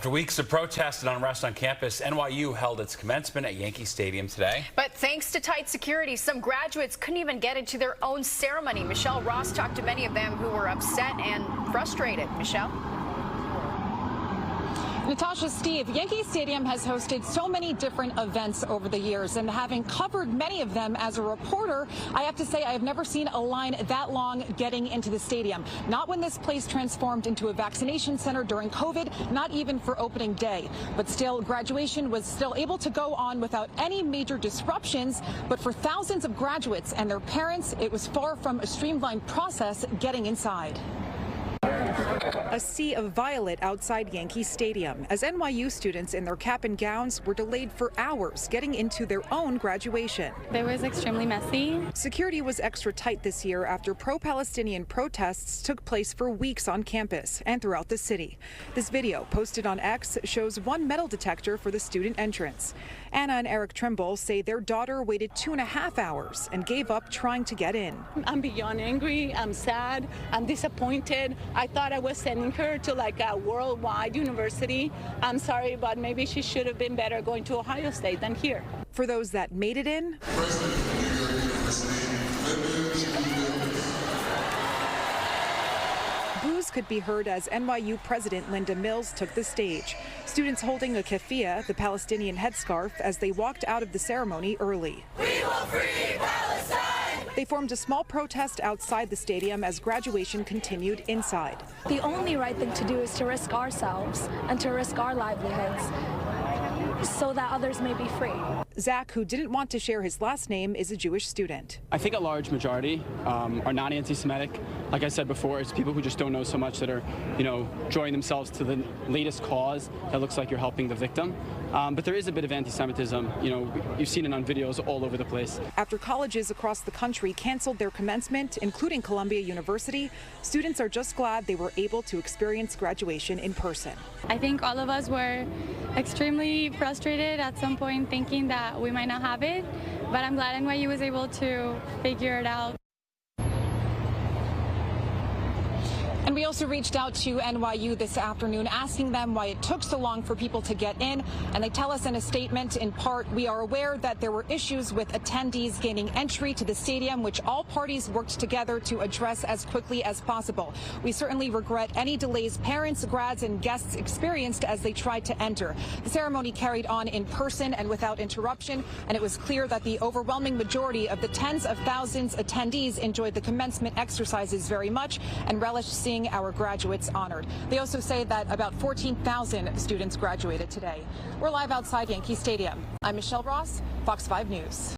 After weeks of protests and unrest on campus, NYU held its commencement at Yankee Stadium today. But thanks to tight security, some graduates couldn't even get into their own ceremony. Michelle Ross talked to many of them who were upset and frustrated. Michelle? Natasha, Steve, Yankee Stadium has hosted so many different events over the years, and having covered many of them as a reporter, I have to say I have never seen a line that long getting into the stadium. Not when this place transformed into a vaccination center during COVID, not even for opening day. But still, graduation was still able to go on without any major disruptions. But for thousands of graduates and their parents, it was far from a streamlined process getting inside. A sea of violet outside Yankee Stadium as NYU students in their cap and gowns were delayed for hours getting into their own graduation. It was extremely messy. Security was extra tight this year after pro-Palestinian protests took place for weeks on campus and throughout the city. This video posted on X shows one metal detector for the student entrance. Anna and Eric Trimble say their daughter waited 2.5 hours and gave up trying to get in. I'm beyond angry. I'm sad. I'm disappointed. I thought I was sending her to like a worldwide university. I'm sorry, but maybe she should have been better going to Ohio State than here. For those that made it in, boos could be heard as NYU President Linda Mills took the stage. Students holding a keffiyeh, the Palestinian headscarf, as they walked out of the ceremony early. We will free Palestine! They formed a small protest outside the stadium as graduation continued inside. The only right thing to do is to risk ourselves and to risk our livelihoods so that others may be free. Zach, who didn't want to share his last name, is a Jewish student. I think a large majority are not anti-Semitic. Like I said before, it's people who just don't know so much that are, drawing themselves to the latest cause that looks like you're helping the victim. But there is a bit of anti-Semitism. You've seen it on videos all over the place. After colleges across the country canceled their commencement, including Columbia University, students are just glad they were able to experience graduation in person. I think all of us were extremely frustrated at some point, thinking that we might not have it, but I'm glad NYU was able to figure it out. And we also reached out to NYU this afternoon, asking them why it took so long for people to get in. And they tell us in a statement, in part, we are aware that there were issues with attendees gaining entry to the stadium, which all parties worked together to address as quickly as possible. We certainly regret any delays parents, grads, and guests experienced as they tried to enter. The ceremony carried on in person and without interruption, and it was clear that the overwhelming majority of the tens of thousands attendees enjoyed the commencement exercises very much and relished seeing our graduates honored. They also say that about 14,000 students graduated today. We're live outside Yankee Stadium. I'm Michelle Ross, Fox 5 News.